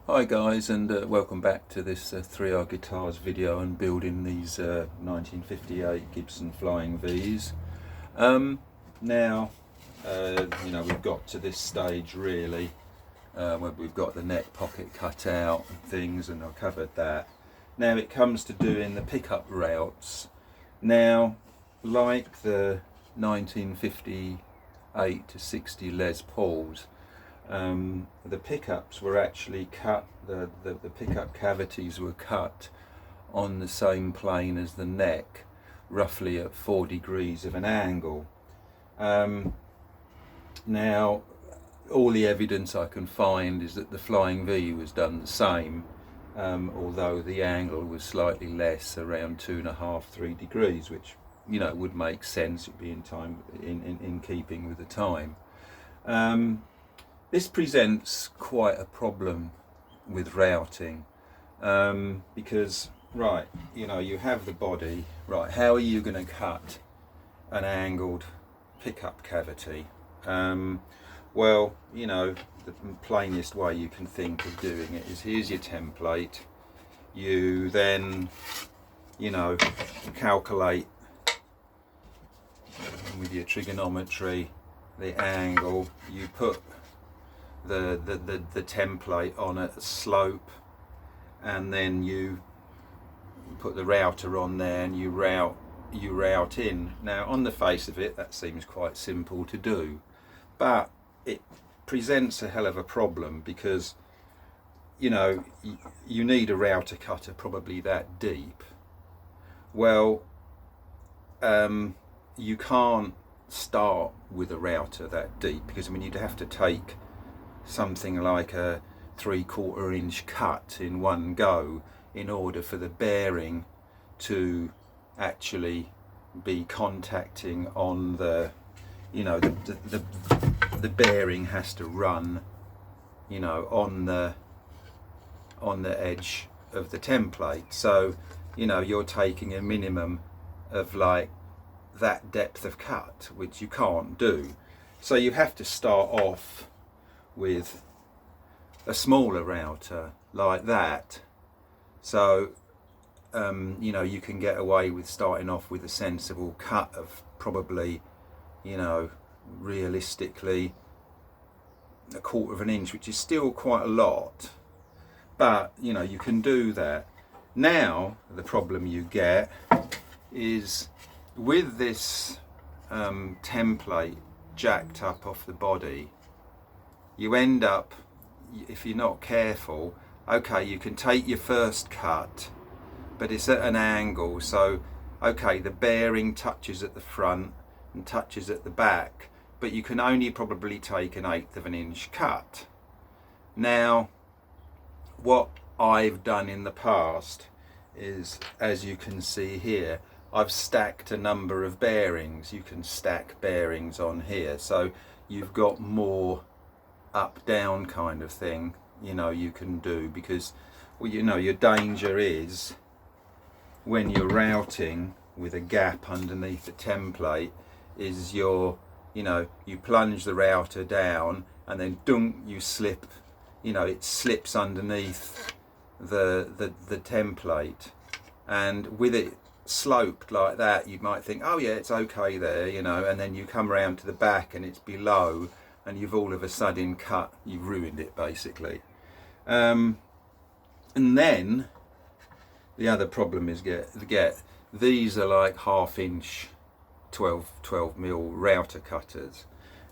Hi guys, and welcome back to this 3R Guitars video and building these 1958 Gibson Flying V's. Now, we've got to this stage really where we've got the neck pocket cut out and things, and I've covered that. Now it comes to doing the pickup routes. Now, like the 1958 to 60 Les Pauls, the pickups were actually cut, the pickup cavities were cut on the same plane as the neck, roughly at 4 degrees of an angle. Now, all the evidence I can find is that the Flying V was done the same, although the angle was slightly less, around 2.5–3 degrees, which would make sense. It'd be in keeping with the time. This presents quite a problem with routing, because you have the body, right, how are you going to cut an angled pickup cavity? Well, the plainest way you can think of doing it is, here's your template. You then calculate with your trigonometry the angle. You put the template on a slope, and then you put the router on there and you route in. Now, on the face of it, that seems quite simple to do, but it presents a hell of a problem, because you need a router cutter probably that deep. Well, you can't start with a router that deep, because you'd have to take something like a 3/4 inch cut in one go in order for the bearing to actually be contacting on the the bearing has to run on the edge of the template. So you're taking a minimum of like that depth of cut, which you can't do. So you have to start off with a smaller router like that. So you can get away with starting off with a sensible cut of probably realistically 1/4 inch, which is still quite a lot, but you can do that. Now the problem you get is, with this template jacked up off the body, you end up, if you're not careful, okay, you can take your first cut, but it's at an angle, so okay, the bearing touches at the front and touches at the back, but you can only probably take 1/8 inch cut. Now, what I've done in the past is, as you can see here, I've stacked a number of bearings. You can stack bearings on here, so you've got more up down kind of thing you can do, because your danger is, when you're routing with a gap underneath the template, is you plunge the router down and then dunk, you slip, it slips underneath the template, and with it sloped like that, you might think, oh yeah, it's okay there, and then you come around to the back and it's below, and you've all of a sudden you've ruined it basically. And then the other problem is these are like 1/2 inch 12mm router cutters.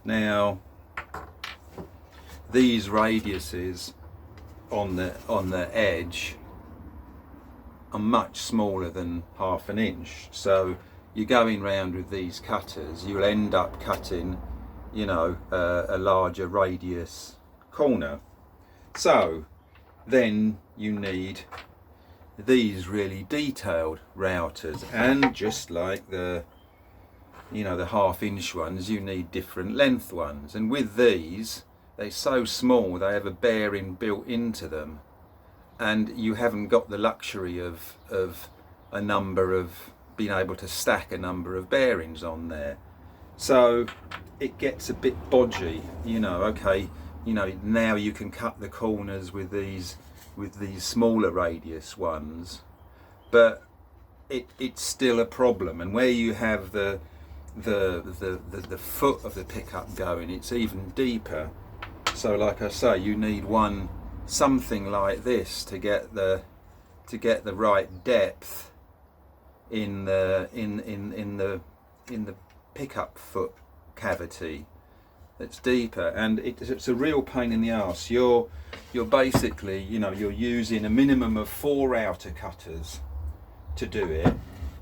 Now, these radiuses on the edge are much smaller than 1/2 inch, so you're going round with these cutters, you'll end up cutting a larger radius corner. So then you need these really detailed routers, and just like the the 1/2 inch ones, you need different length ones. And with these, they're so small, they have a bearing built into them, and you haven't got the luxury of being able to stack a number of bearings on there. So it gets a bit bodgy, okay, you know, now you can cut the corners with these smaller radius ones, but it's still a problem. And where you have the foot of the pickup going, it's even deeper. So like I say, you need something like this to get the right depth in the pickup foot cavity that's deeper, and it's a real pain in the arse. You're basically, you know, you're using a minimum of 4 outer cutters to do it,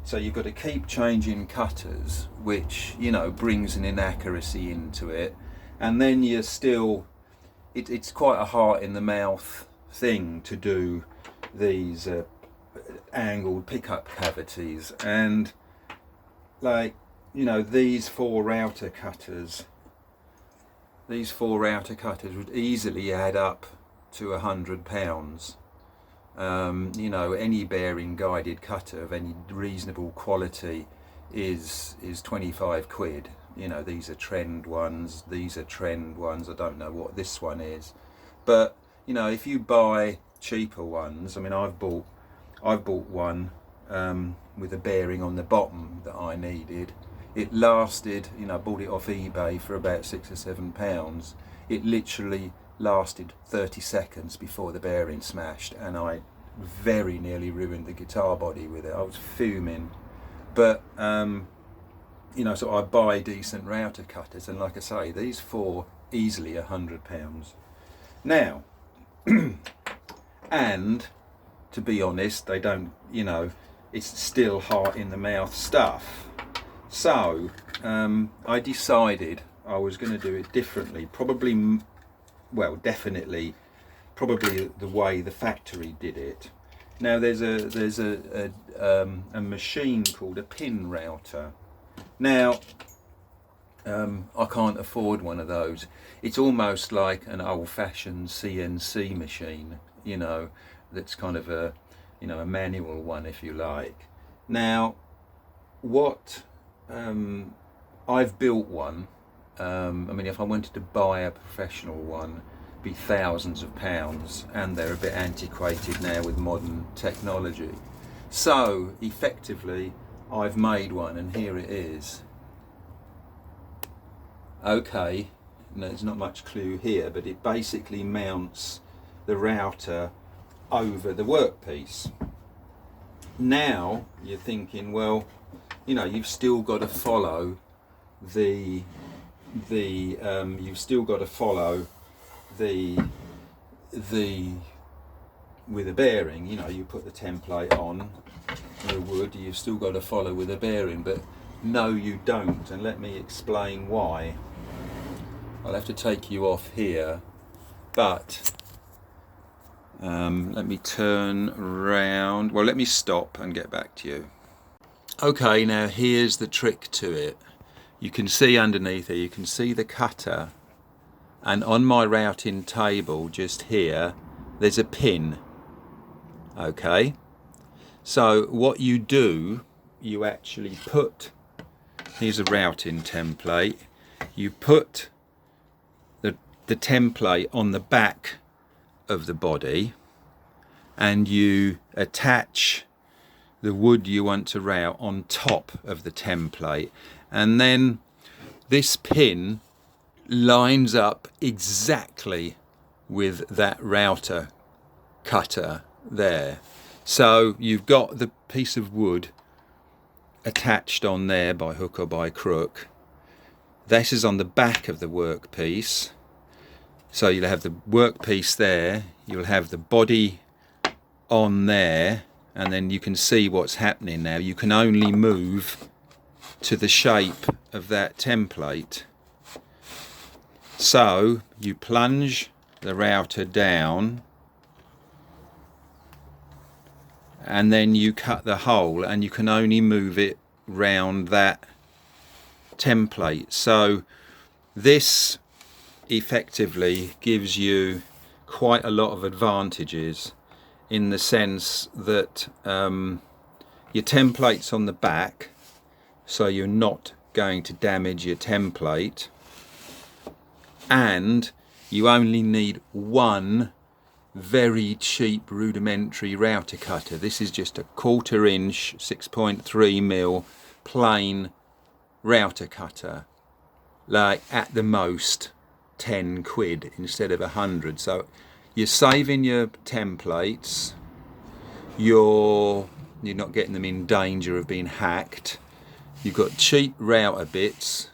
so you've got to keep changing cutters, which, you know, brings an inaccuracy into it, and then you're still, it's quite a heart in the mouth thing to do these angled pickup cavities. And like, you know, these 4 outer cutters would easily add up to £100. You know, any bearing guided cutter of any reasonable quality is 25 quid. You know, these are trend ones, I don't know what this one is, but you know, if you buy cheaper ones, I mean, I've bought one with a bearing on the bottom that I needed. It lasted, you know, I bought it off eBay for about £6 or £7. It literally lasted 30 seconds before the bearing smashed, and I very nearly ruined the guitar body with it. I was fuming. But you know, so I buy decent router cutters, and like I say, these 4 easily £100. Now and to be honest, they don't, you know, it's still heart in the mouth stuff. So I decided I was going to do it differently, definitely the way the factory did it. Now there's a machine called a pin router. Now I can't afford one of those. It's almost like an old-fashioned CNC machine, you know, that's kind of a, you know, a manual one, if you like. Now what I've built one. I mean, if I wanted to buy a professional one, it'd be thousands of pounds, and they're a bit antiquated now with modern technology. So effectively, I've made one, and here it is. Okay, there's not much clue here, but it basically mounts the router over the workpiece. Now you're thinking, well, you know, you've still got to follow the with a bearing. You know, you put the template on the wood, you've still got to follow with a bearing, but no, you don't, and let me explain why. I'll have to take you off here, but let me turn round. Well, let me stop and get back to you. Okay, now here's the trick to it. You can see underneath here, you can see the cutter, and on my routing table just here, there's a pin. Okay, so what you do, you actually put, here's a routing template, you put the template on the back of the body, and you attach the wood you want to route on top of the template, and then this pin lines up exactly with that router cutter there. So you've got the piece of wood attached on there by hook or by crook. This is on the back of the workpiece. So you'll have the workpiece there, you'll have the body on there, and then you can see what's happening now. You can only move to the shape of that template. So you plunge the router down, and then you cut the hole, and you can only move it round that template. So this effectively gives you quite a lot of advantages, in the sense that your template's on the back, so you're not going to damage your template, and you only need one very cheap rudimentary router cutter. This is just a 1/4 inch 6.3mm plain router cutter, like at the most 10 quid instead of 100. So you're saving your templates, you're not getting them in danger of being hacked, you've got cheap router bits,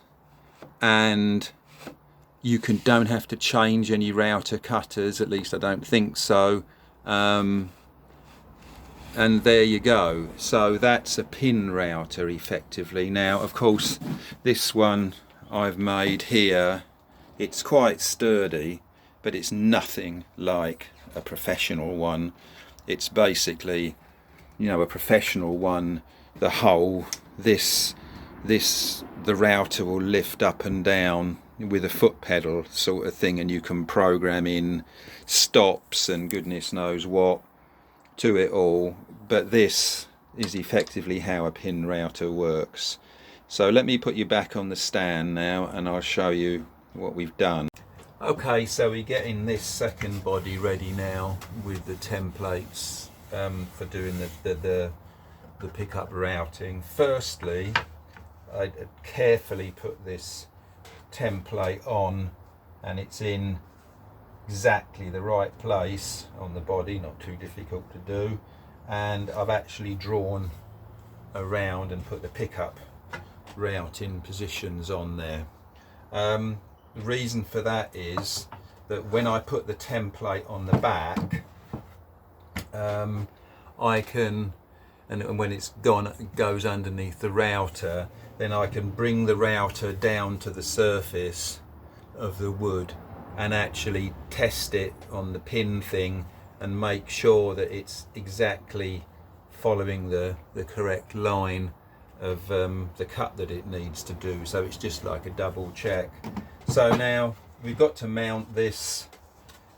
and you don't have to change any router cutters, at least I don't think so. And there you go. So that's a pin router effectively. Now of course this one I've made here, it's quite sturdy, but it's nothing like a professional one. It's basically, you know, a professional one, the whole, the router will lift up and down with a foot pedal sort of thing, and you can program in stops and goodness knows what to it all. But this is effectively how a pin router works. So let me put you back on the stand now and I'll show you what we've done. Okay, so we're getting this second body ready now with the templates for doing the pickup routing. Firstly, I carefully put this template on, and it's in exactly the right place on the body, not too difficult to do, and I've actually drawn around and put the pickup routing positions on there. The reason for that is that when I put the template on the back, I can, and when it's goes underneath the router, then I can bring the router down to the surface of the wood and actually test it on the pin thing and make sure that it's exactly following the correct line of the cut that it needs to do. So it's just like a double check. So now we've got to mount this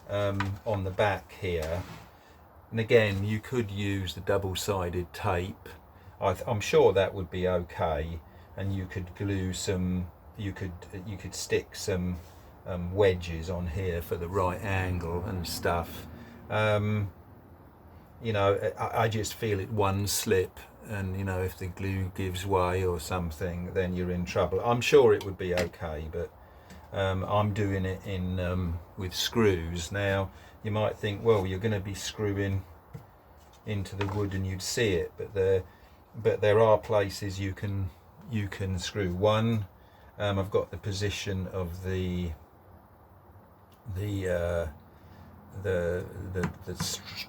on the back here, and again you could use the double-sided tape. I'm sure that would be okay, and you could glue some, you could stick some wedges on here for the right angle and stuff. You know, I just feel it one slip, and you know, if the glue gives way or something, then you're in trouble. I'm sure it would be okay, but I'm doing it in with screws. Now you might think, well, you're going to be screwing into the wood and you'd see it, but there are places you can screw. One, I've got the position of the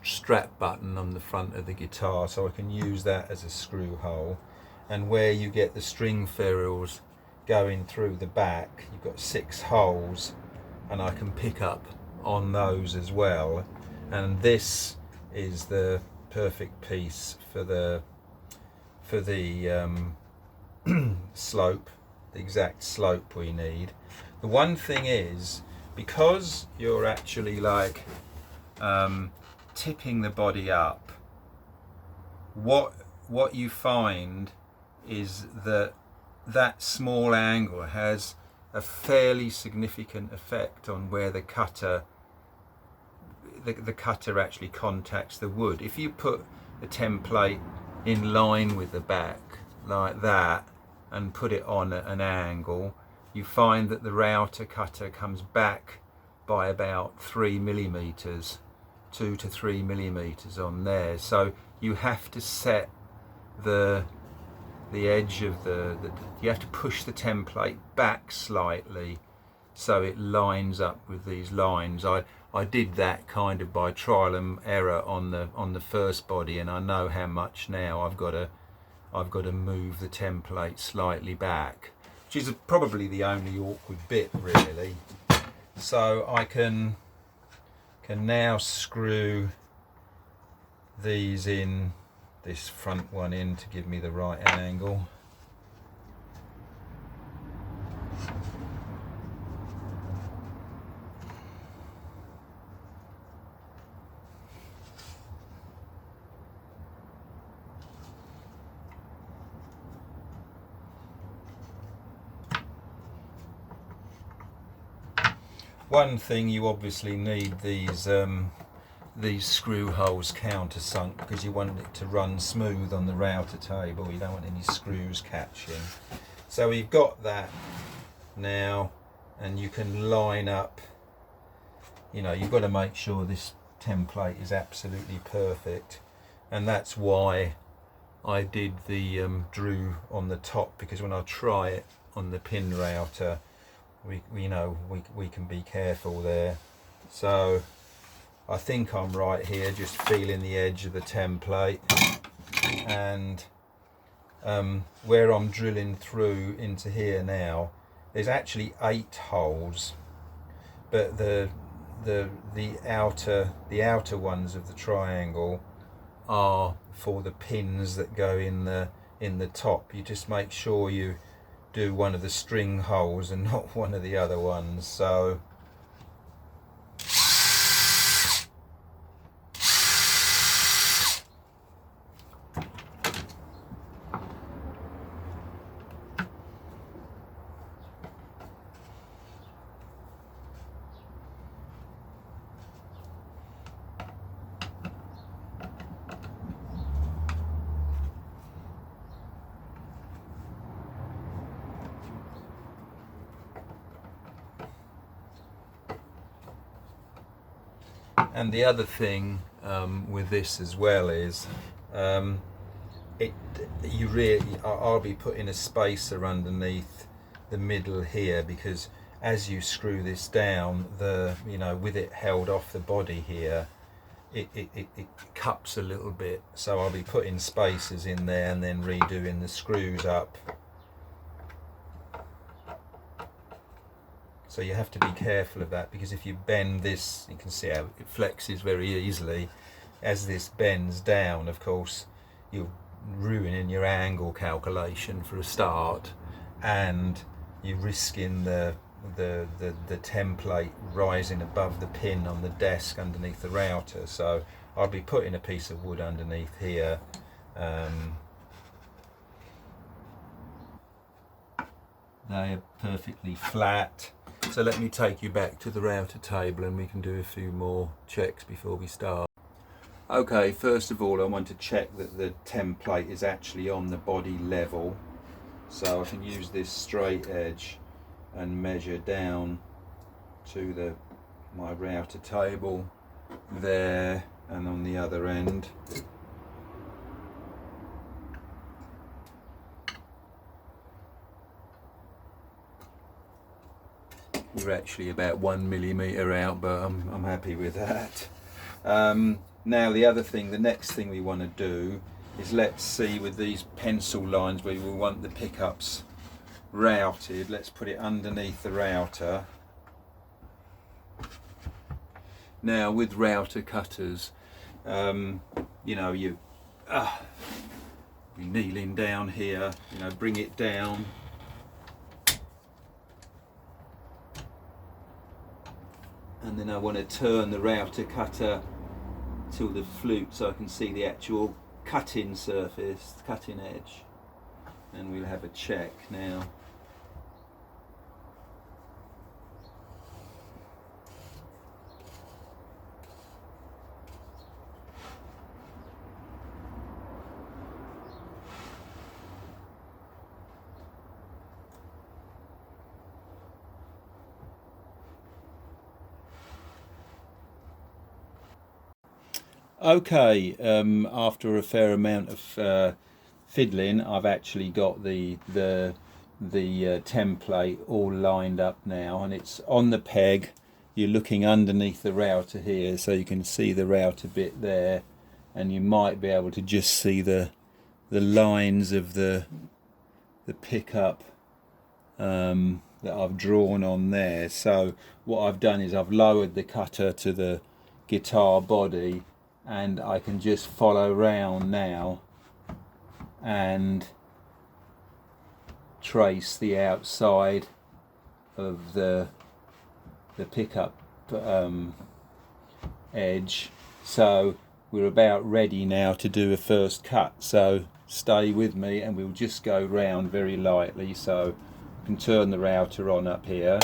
strap button on the front of the guitar, so I can use that as a screw hole. And where you get the string ferrules going through the back, you've got 6 holes, and I can pick up on those as well. And this is the perfect piece for the slope, the exact slope we need. The one thing is, because you're actually like tipping the body up, what you find is that small angle has a fairly significant effect on where the cutter actually contacts the wood. If you put the template in line with the back like that and put it on at an angle, you find that the router cutter comes back by about 3 millimeters, 2 to 3 millimeters on there. So you have to set the edge of you have to push the template back slightly so it lines up with these lines. I did that kind of by trial and error on the first body, and I know how much now I've got to move the template slightly back, which is probably the only awkward bit really. So I can now screw these in, this front one in, to give me the right angle. One thing, you obviously need these screw holes countersunk because you want it to run smooth on the router table. You don't want any screws catching. So we've got that now, and you can line up, you know, you've got to make sure this template is absolutely perfect, and that's why I did the drew on the top, because when I try it on the pin router, we can be careful there. So I think I'm right here, just feeling the edge of the template, and where I'm drilling through into here now, there's actually 8 holes, but the outer ones of the triangle are for the pins that go in the top. You just make sure you do one of the string holes and not one of the other ones. So and the other thing with this as well is I'll be putting a spacer underneath the middle here, because as you screw this down, with it held off the body here, it cups a little bit. So I'll be putting spacers in there and then redoing the screws up. So you have to be careful of that, because if you bend this, you can see how it flexes very easily. As this bends down, of course, you're ruining your angle calculation for a start, and you're risking the template rising above the pin on the desk underneath the router. So I'll be putting a piece of wood underneath here. They are perfectly flat. So let me take you back to the router table and we can do a few more checks before we start. Okay, first of all I want to check that the template is actually on the body level. So I can use this straight edge and measure down to my router table there, and on the other end. We're actually about 1 millimeter out, but I'm happy with that. Now the next thing we want to do is, let's see, with these pencil lines where we want the pickups routed, let's put it underneath the router. Now with router cutters, you're kneeling down here, bring it down. And then I want to turn the router cutter till the flute so I can see the actual cutting surface, cutting edge. And we'll have a check now. Okay, after a fair amount of fiddling, I've actually got the template all lined up now, and it's on the peg. You're looking underneath the router here, so you can see the router bit there, and you might be able to just see the lines of the pickup that I've drawn on there. So what I've done is I've lowered the cutter to the guitar body, and I can just follow round now and trace the outside of the pickup edge. So we're about ready now to do a first cut, so stay with me and we'll just go round very lightly. So I can turn the router on up here.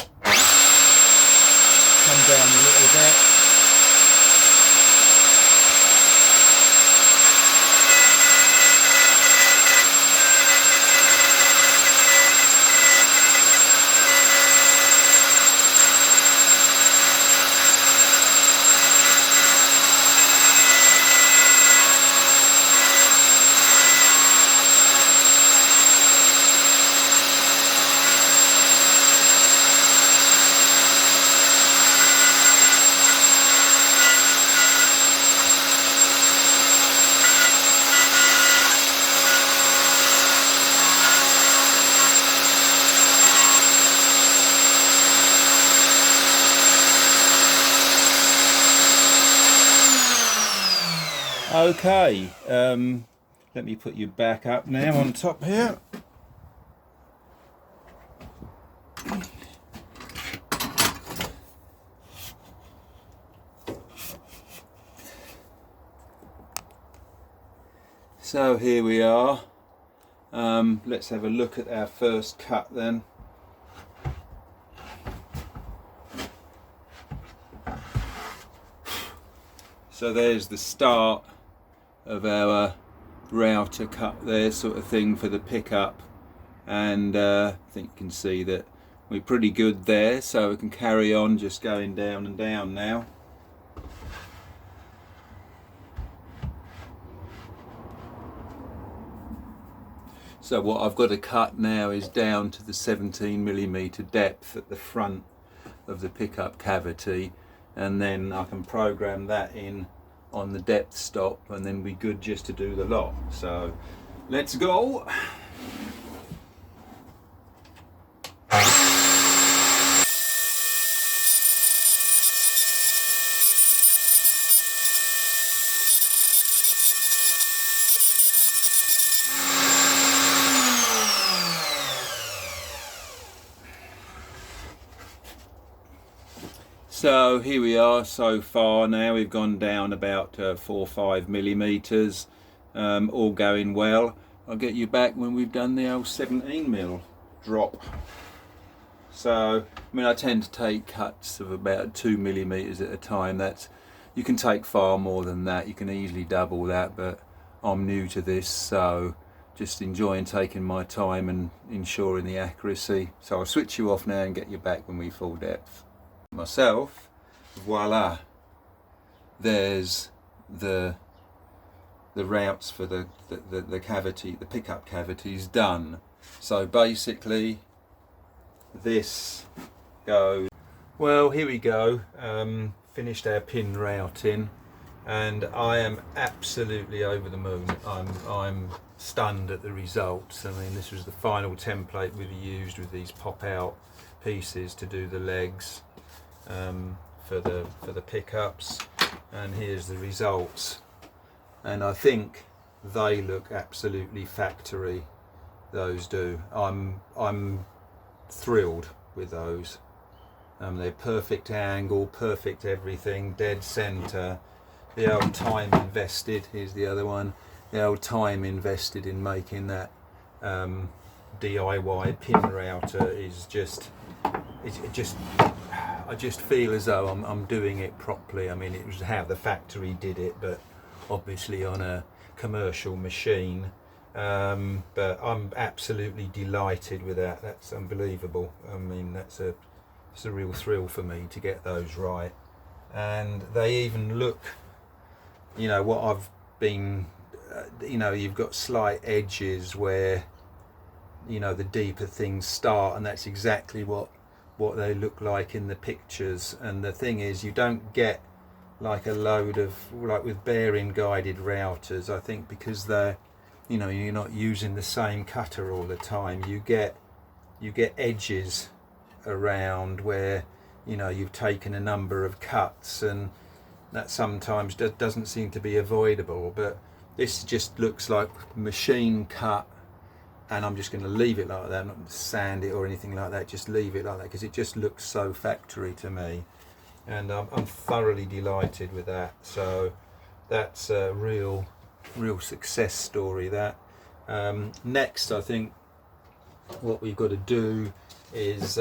Okay, let me put you back up now on top here. So here we are. Let's have a look at our first cut then. So there's the start of our router cut there, sort of thing, for the pickup, and I think you can see that we're pretty good there, so we can carry on just going down and down now. So what I've got to cut now is down to the 17mm depth at the front of the pickup cavity, and then I can program that in on the depth stop, and then we're good just to do the lot. So let's go. So here we are so far now. We've gone down about 4 or 5 millimeters, all going well. I'll get you back when we've done the old 17mm drop. So, I mean, I tend to take cuts of about 2 millimeters at a time. You can take far more than that. You can easily double that, but I'm new to this, so just enjoying taking my time and ensuring the accuracy. So I'll switch you off now and get you back when we full depth. Myself, voila, there's the routes for the cavity, the pickup cavities done. So basically this goes, well, here we go. Finished our pin routing, and I am absolutely over the moon. I'm stunned at the results. I mean, this was the final template we used with these pop out pieces to do the legs for the pickups, and here's the results, and I think they look absolutely factory. Those do. I'm thrilled with those. They're perfect angle, perfect everything, dead center. The old time invested, here's the other one, the old time invested in making that DIY pin router is just, I just feel as though I'm doing it properly. I mean, it was how the factory did it, but obviously on a commercial machine. But I'm absolutely delighted with that. That's unbelievable. I mean, it's a real thrill for me to get those right. And they even look, you know, what I've been, you know, you've got slight edges where, you know, the deeper things start, and that's exactly what they look like in the pictures. And the thing is, you don't get like a load of, like with bearing guided routers, I think because they're, you know, you're not using the same cutter all the time, you get edges around where, you know, you've taken a number of cuts, and that sometimes doesn't seem to be avoidable. But this just looks like machine cut, and I'm just going to leave it like that, not sand it or anything like that, just leave it like that, because it just looks so factory to me, and I'm thoroughly delighted with that. So that's a real success story, that. Next, I think what we've got to do is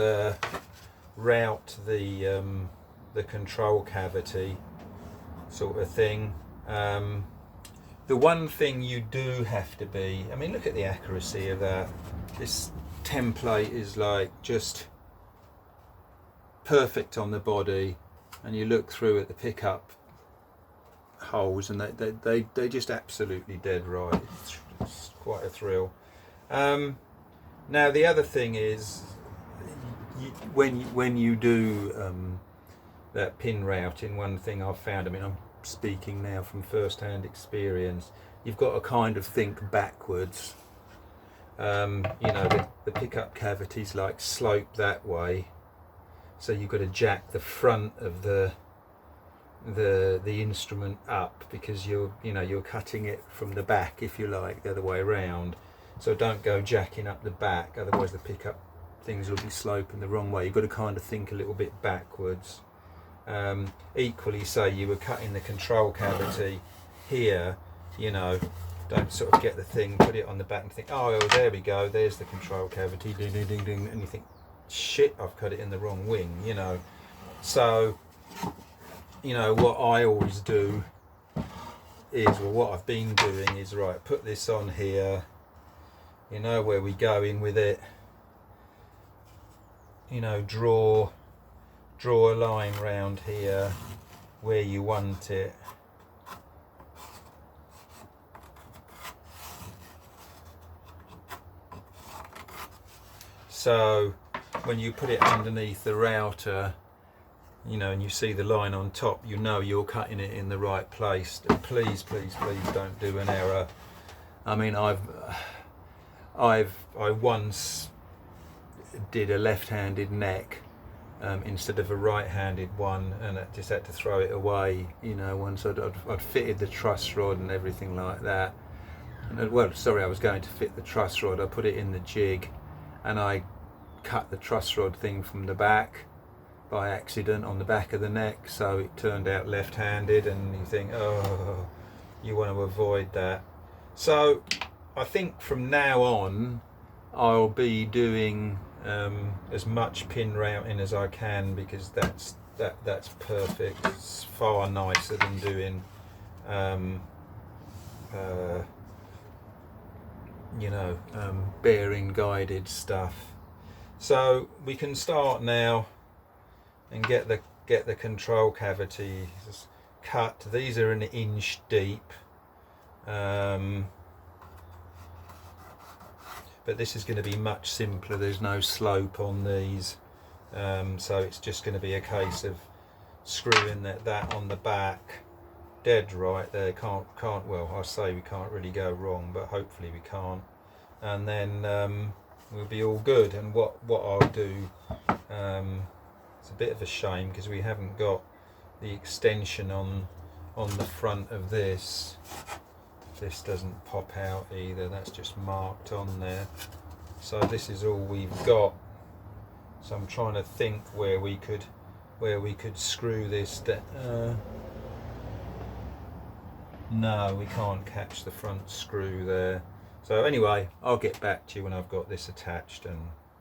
route the control cavity sort of thing. The one thing you do have to be, I mean, look at the accuracy of that. This template is like just perfect on the body, and you look through at the pickup holes, and they just absolutely dead right. It's quite a thrill. Now the other thing is, when you do that pin routing, one thing I've found, I mean, I'm speaking now from first-hand experience, you've got to kind of think backwards. You know, the pickup cavities like slope that way, so you've got to jack the front of the the instrument up, because you're cutting it from the back, if you like, the other way around. So don't go jacking up the back, otherwise the pickup things will be sloping the wrong way. You've got to kind of think a little bit backwards. Equally, say you were cutting the control cavity here, don't sort of get the thing, put it on the back and think, oh, there we go, there's the control cavity, ding ding ding ding, and you think, shit, I've cut it in the wrong wing, So, what I always do is, well, what I've been doing is, right, put this on here, where we go in with it, draw a line round here where you want it. So when you put it underneath the router, and you see the line on top, you're cutting it in the right place. Please, please, please don't do an error. I mean, I once did a left-handed neck instead of a right-handed one, and I just had to throw it away. Once I'd fitted the truss rod and everything like that. And I was going to fit the truss rod. I put it in the jig, and I cut the truss rod thing from the back by accident on the back of the neck, so it turned out left-handed, and you think, oh, you want to avoid that. So I think from now on I'll be doing as much pin routing as I can, because that's perfect. It's far nicer than doing bearing guided stuff. So we can start now and get the control cavity cut. These are 1 inch deep, but this is going to be much simpler. There's no slope on these, so it's just going to be a case of screwing that on the back dead right there. Well, I say we can't really go wrong, but hopefully we can't, and then we'll be all good. And what I'll do, it's a bit of a shame because we haven't got the extension on the front of this. This doesn't pop out either, that's just marked on there. So this is all we've got. So I'm trying to think where we could screw this down. No, we can't catch the front screw there. So anyway, I'll get back to you when I've got this attached, and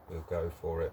we'll go for it.